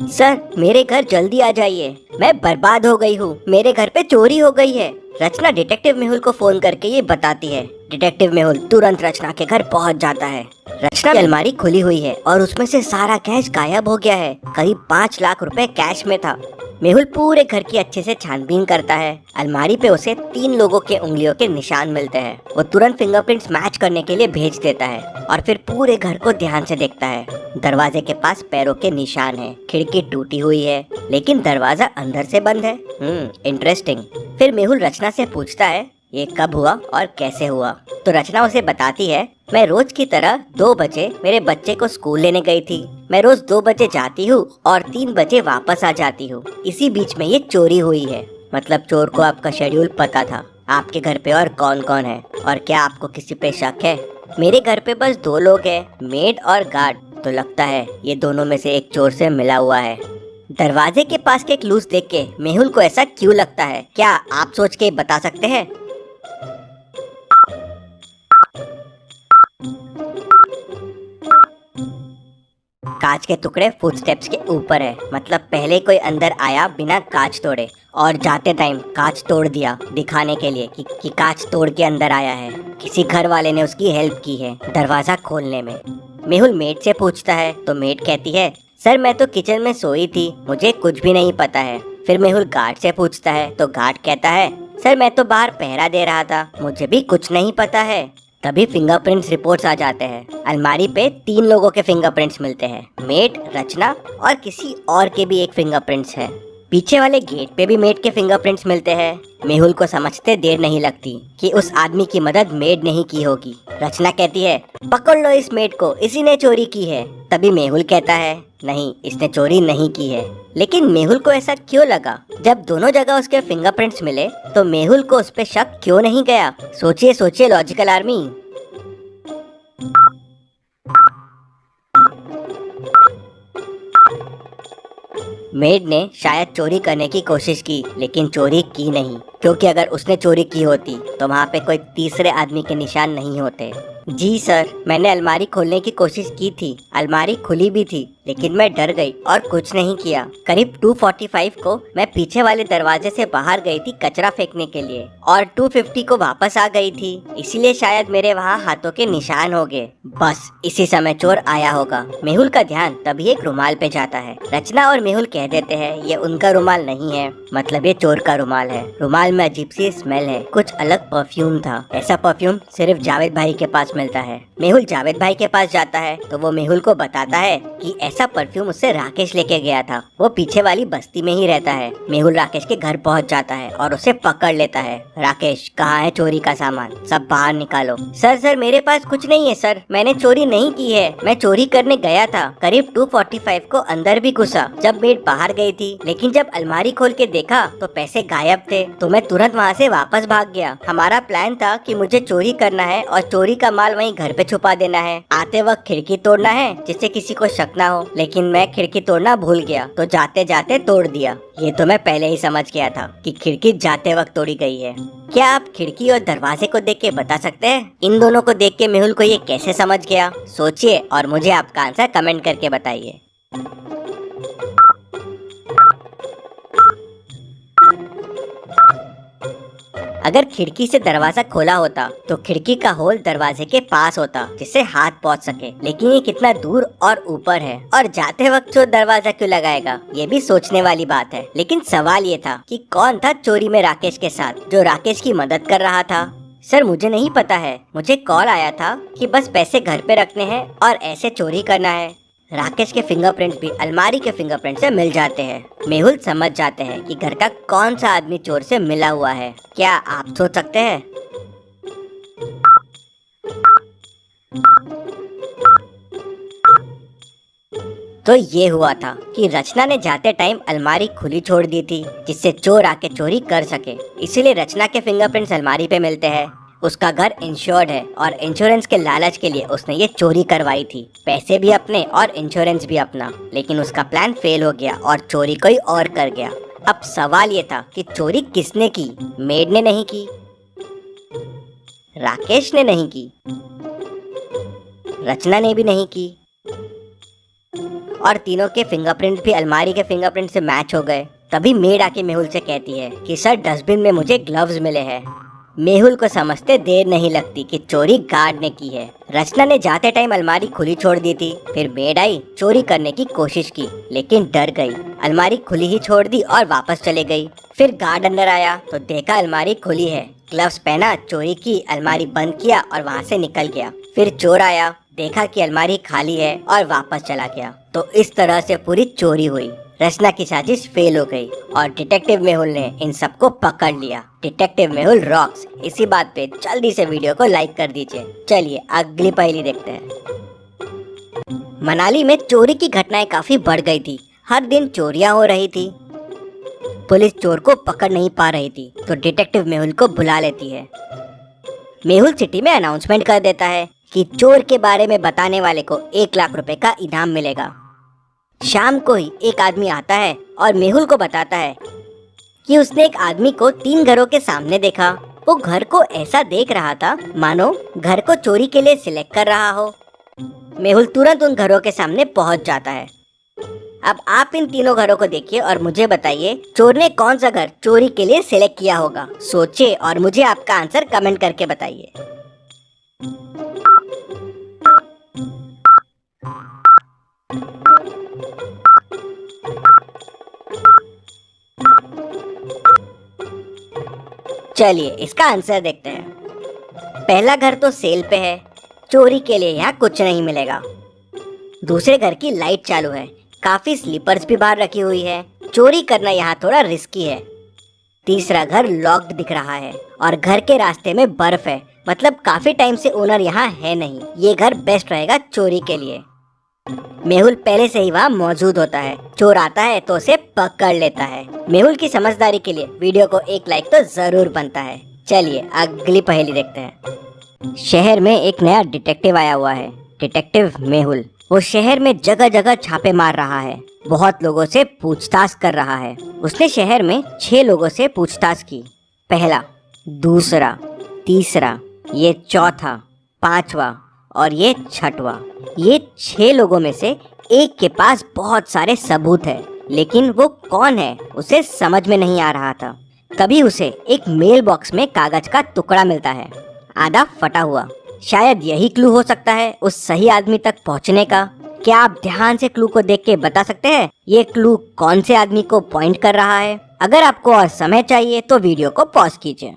Sir मेरे घर जल्दी आ जाइए, मैं बर्बाद हो गई हूँ, मेरे घर पे चोरी हो गई है। रचना डिटेक्टिव मेहुल को फोन करके ये बताती है। डिटेक्टिव मेहुल तुरंत रचना के घर पहुँच जाता है। रचना की अलमारी खुली हुई है और उसमें से सारा कैश गायब हो गया है। करीब 5 लाख रुपए कैश में था। मेहुल पूरे घर की अच्छे से छानबीन करता है। अलमारी पे उसे 3 लोगों के उंगलियों के निशान मिलते हैं। वो तुरंत फिंगरप्रिंट्स मैच करने के लिए भेज देता है और फिर पूरे घर को ध्यान से देखता है। दरवाजे के पास पैरों के निशान हैं, खिड़की टूटी हुई है लेकिन दरवाजा अंदर से बंद है। इंटरेस्टिंग। फिर मेहुल रचना से पूछता है ये कब हुआ और कैसे हुआ। तो रचना उसे बताती है, मैं रोज की तरह 2 बजे मेरे बच्चे को स्कूल लेने गई थी। मैं रोज 2 बजे जाती हूँ और 3 बजे वापस आ जाती हूँ। इसी बीच में ये चोरी हुई है। मतलब चोर को आपका शेड्यूल पता था। आपके घर पे और कौन कौन है और क्या आपको किसी पे शक है? मेरे घर पे बस 2 लोग हैं, मेड और गार्ड। तो लगता है ये दोनों में से एक चोर से मिला हुआ है। दरवाजे के पास के क्लूज देख के मेहुल को ऐसा क्यों लगता है, क्या आप सोच के बता सकते हैं? कांच के टुकड़े फुटस्टेप्स के ऊपर है। मतलब पहले कोई अंदर आया बिना कांच तोड़े और जाते टाइम कांच तोड़ दिया दिखाने के लिए कि कांच तोड़ के अंदर आया है। किसी घर वाले ने उसकी हेल्प की है दरवाजा खोलने में। मेहुल मेड से पूछता है तो मेड कहती है, सर मैं तो किचन में सोई थी, मुझे कुछ भी नहीं पता है। फिर मेहुल गार्ड से पूछता है तो गार्ड कहता है, सर मैं तो बाहर पहरा दे रहा था, मुझे भी कुछ नहीं पता है। तभी फिंगरप्रिंट्स रिपोर्ट्स आ जाते हैं। अलमारी पे 3 लोगों के फिंगरप्रिंट्स मिलते हैं, मेड, रचना और किसी और के भी एक फिंगरप्रिंट्स है। पीछे वाले गेट पे भी मेड के फिंगरप्रिंट्स मिलते हैं। मेहुल को समझते देर नहीं लगती कि उस आदमी की मदद मेड ने ही की होगी। रचना कहती है, पकड़ लो इस मेड को, इसी ने चोरी की है। तभी मेहुल कहता है, नहीं इसने चोरी नहीं की है। लेकिन मेहुल को ऐसा क्यों लगा? जब दोनों जगह उसके फिंगरप्रिंट्स मिले तो मेहुल को उस पे शक क्यों नहीं गया? सोचिए सोचिए लॉजिकल आर्मी। मेड ने शायद चोरी करने की कोशिश की लेकिन चोरी की नहीं, क्योंकि अगर उसने चोरी की होती तो वहाँ पे कोई तीसरे आदमी के निशान नहीं होते। जी सर, मैंने अलमारी खोलने की कोशिश की थी, अलमारी खुली भी थी लेकिन मैं डर गई और कुछ नहीं किया। करीब 2:45 को मैं पीछे वाले दरवाजे से बाहर गई थी कचरा फेंकने के लिए और 2:50 को वापस आ गई थी, इसलिए शायद मेरे वहाँ हाथों के निशान हो गए। बस इसी समय चोर आया होगा। मेहुल का ध्यान तभी एक रुमाल पे जाता है। रचना और मेहुल कह देते हैं ये उनका रुमाल नहीं है, मतलब ये चोर का रुमाल है। रुमाल में अजीब सी स्मेल है, कुछ अलग परफ्यूम था। ऐसा परफ्यूम सिर्फ जावेद भाई के पास मिलता है। मेहुल जावेद भाई के पास जाता है तो वो मेहुल को बताता है कि ऐसा परफ्यूम उससे राकेश लेके गया था, वो पीछे वाली बस्ती में ही रहता है। मेहुल राकेश के घर पहुंच जाता है और उसे पकड़ लेता है। राकेश, कहाँ है चोरी का सामान, सब बाहर निकालो। सर मेरे पास कुछ नहीं है सर, मैंने चोरी नहीं की है, मैं चोरी करने गया था। करीब 2:45 को अंदर भी घुसा जब मेड बाहर गई थी, लेकिन जब अलमारी खोल के देखा तो पैसे गायब थे, तो मैं तुरंत वहाँ से वापस भाग गया। हमारा प्लान था कि मुझे चोरी करना है और चोरी का माल वहीं घर पे छुपा देना है। आते वक्त खिड़की तोड़ना है जिससे किसी को शक ना हो, लेकिन मैं खिड़की तोड़ना भूल गया तो जाते जाते तोड़ दिया। ये तो मैं पहले ही समझ गया था कि खिड़की जाते वक्त तोड़ी गई है। क्या आप खिड़की और दरवाजे को देख के बता सकते हैं इन दोनों को देख के मेहुल को ये कैसे समझ गया? सोचिए और मुझे आपका आंसर कमेंट करके बताइए। अगर खिड़की से दरवाजा खोला होता तो खिड़की का होल दरवाजे के पास होता जिससे हाथ पहुंच सके, लेकिन ये कितना दूर और ऊपर है और जाते वक्त चोर दरवाजा क्यों लगाएगा? ये भी सोचने वाली बात है। लेकिन सवाल ये था कि कौन था चोरी में राकेश के साथ जो राकेश की मदद कर रहा था? सर मुझे नहीं पता है, मुझे कॉल आया था कि बस पैसे घर पे रखने हैं और ऐसे चोरी करना है। राकेश के फिंगरप्रिंट्स भी अलमारी के फिंगरप्रिंट से मिल जाते हैं। मेहुल समझ जाते हैं कि घर का कौन सा आदमी चोर से मिला हुआ है। क्या आप सोच सकते हैं? तो ये हुआ था कि रचना ने जाते टाइम अलमारी खुली छोड़ दी थी जिससे चोर आके चोरी कर सके, इसीलिए रचना के फिंगरप्रिंट्स अलमारी पे मिलते हैं। उसका घर इंश्योर्ड है और इंश्योरेंस के लालच के लिए उसने ये चोरी करवाई थी, पैसे भी अपने और इंश्योरेंस भी अपना। लेकिन उसका प्लान फेल हो गया और चोरी कोई और कर गया। अब सवाल ये था कि चोरी किसने की? मेड ने नहीं की, राकेश ने नहीं की, रचना ने भी नहीं की और तीनों के फिंगरप्रिंट भी अलमारी के फिंगरप्रिंट से मैच हो गए। तभी मेड आके मेहुल से कहती है कि सर डस्टबिन में मुझे ग्लव्स मिले हैं। मेहुल को समझते देर नहीं लगती कि चोरी गार्ड ने की है। रचना ने जाते टाइम अलमारी खुली छोड़ दी थी। फिर मेड आई, चोरी करने की कोशिश की लेकिन डर गई। अलमारी खुली ही छोड़ दी और वापस चले गई। फिर गार्ड अंदर आया तो देखा अलमारी खुली है। ग्लव्स पहना, चोरी की, अलमारी बंद किया और वहाँ से निकल गया। फिर चोर आया, देखा कि अलमारी खाली है और वापस चला गया। तो इस तरह से पूरी चोरी हुई। रचना की साजिश फेल हो गई और डिटेक्टिव मेहुल ने इन सबको पकड़ लिया। Detective Mehul rocks. इसी बात पे जल्दी से वीडियो को लाइक कर दीजिए। चलिए अगली पहेली देखते हैं। मनाली में चोरी की घटनाएं काफी बढ़ गई थी। हर दिन चोरियां हो रही थी। पुलिस चोर को पकड़ नहीं पा रही थी तो डिटेक्टिव मेहुल को बुला लेती है। मेहुल सिटी में अनाउंसमेंट कर देता है कि चोर के बारे में बताने वाले को 1 लाख रुपए का इनाम मिलेगा। शाम को ही एक आदमी आता है और मेहुल को बताता है कि उसने एक आदमी को 3 घरों के सामने देखा। वो घर को ऐसा देख रहा था मानो घर को चोरी के लिए सिलेक्ट कर रहा हो। मेहुल तुरंत उन घरों के सामने पहुंच जाता है। अब आप इन तीनों घरों को देखिए और मुझे बताइए चोर ने कौन सा घर चोरी के लिए सिलेक्ट किया होगा। सोचिए और मुझे आपका आंसर कमेंट करके बताइए। चलिए इसका आंसर देखते हैं। पहला घर तो सेल पे है, चोरी के लिए यहाँ कुछ नहीं मिलेगा। दूसरे घर की लाइट चालू है, काफी स्लीपर्स भी बाहर रखी हुई है, चोरी करना यहाँ थोड़ा रिस्की है। तीसरा घर लॉक्ड दिख रहा है और घर के रास्ते में बर्फ है, मतलब काफी टाइम से ओनर यहाँ है नहीं। ये घर बेस्ट रहेगा चोरी के लिए। मेहुल पहले से ही वहाँ मौजूद होता है। चोर आता है तो उसे पकड़ लेता है। मेहुल की समझदारी के लिए वीडियो को 1 लाइक तो जरूर बनता है। चलिए अगली पहेली देखते हैं। शहर में एक नया डिटेक्टिव आया हुआ है, डिटेक्टिव मेहुल। वो शहर में जगह जगह छापे मार रहा है, बहुत लोगों से पूछताछ कर रहा है। उसने शहर में 6 लोगों से पूछताछ की। पहला, दूसरा, तीसरा, ये चौथा, 5वां और ये 6वां। ये 6 लोगों में से एक के पास बहुत सारे सबूत है, लेकिन वो कौन है उसे समझ में नहीं आ रहा था। तभी उसे एक मेल बॉक्स में कागज का टुकड़ा मिलता है, आधा फटा हुआ। शायद यही क्लू हो सकता है उस सही आदमी तक पहुंचने का। क्या आप ध्यान से क्लू को देख के बता सकते हैं ये क्लू कौन से आदमी को पॉइंट कर रहा है? अगर आपको और समय चाहिए तो वीडियो को पॉज कीजिए।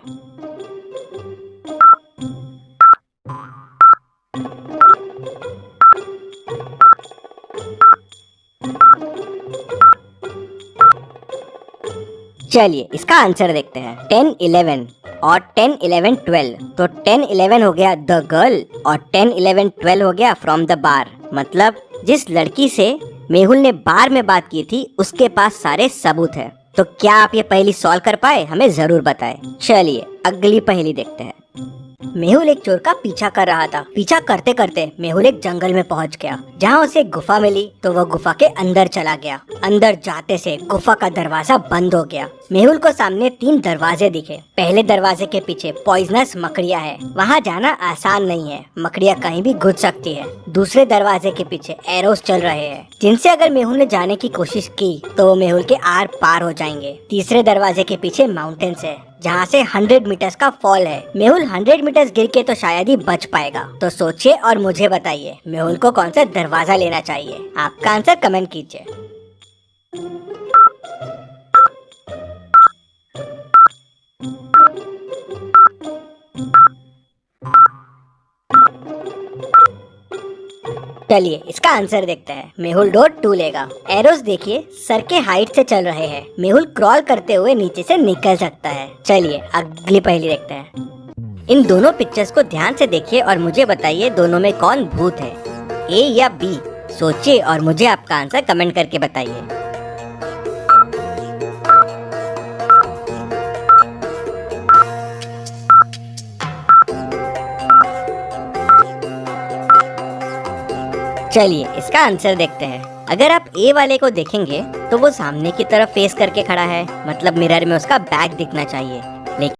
चलिए इसका आंसर देखते हैं। 10, 11 और 10, 11, 12। तो 10, 11 हो गया द गर्ल और 10, 11, 12 हो गया फ्रॉम द बार। मतलब जिस लड़की से मेहुल ने बार में बात की थी उसके पास सारे सबूत है। तो क्या आप ये पहेली सॉल्व कर पाए? हमें जरूर बताएं। चलिए अगली पहेली देखते हैं। मेहुल एक चोर का पीछा कर रहा था। पीछा करते करते मेहुल एक जंगल में पहुंच गया, जहां उसे एक गुफा मिली। तो वह गुफा के अंदर चला गया। अंदर जाते से गुफा का दरवाजा बंद हो गया। मेहुल को सामने 3 दरवाजे दिखे। पहले दरवाजे के पीछे पॉइजनस मकड़ियां है, वहां जाना आसान नहीं है, मकड़ियां कहीं भी घुस सकती है। दूसरे दरवाजे के पीछे एरोस चल रहे हैं, जिनसे अगर मेहुल ने जाने की कोशिश की तो वो मेहुल के आर पार हो जाएंगे। तीसरे दरवाजे के पीछे माउंटेन्स है, जहाँ से 100 मीटर्स का फॉल है। मेहुल 100 मीटर्स गिर के तो शायद ही बच पाएगा। तो सोचिए और मुझे बताइए मेहुल को कौन सा दरवाजा लेना चाहिए। आपका आंसर कमेंट कीजिए। चलिए इसका आंसर देखते हैं। मेहुल डोर 2 लेगा। एरोस देखिए सर के हाइट से चल रहे हैं। मेहुल क्रॉल करते हुए नीचे से निकल सकता है। चलिए अगली पहेली देखते हैं। इन दोनों पिक्चर्स को ध्यान से देखिए और मुझे बताइए दोनों में कौन भूत है, ए या बी। सोचिए और मुझे आपका आंसर कमेंट करके बताइए। चलिए इसका आंसर देखते हैं। अगर आप ए वाले को देखेंगे तो वो सामने की तरफ फेस करके खड़ा है, मतलब मिरर में उसका बैक दिखना चाहिए।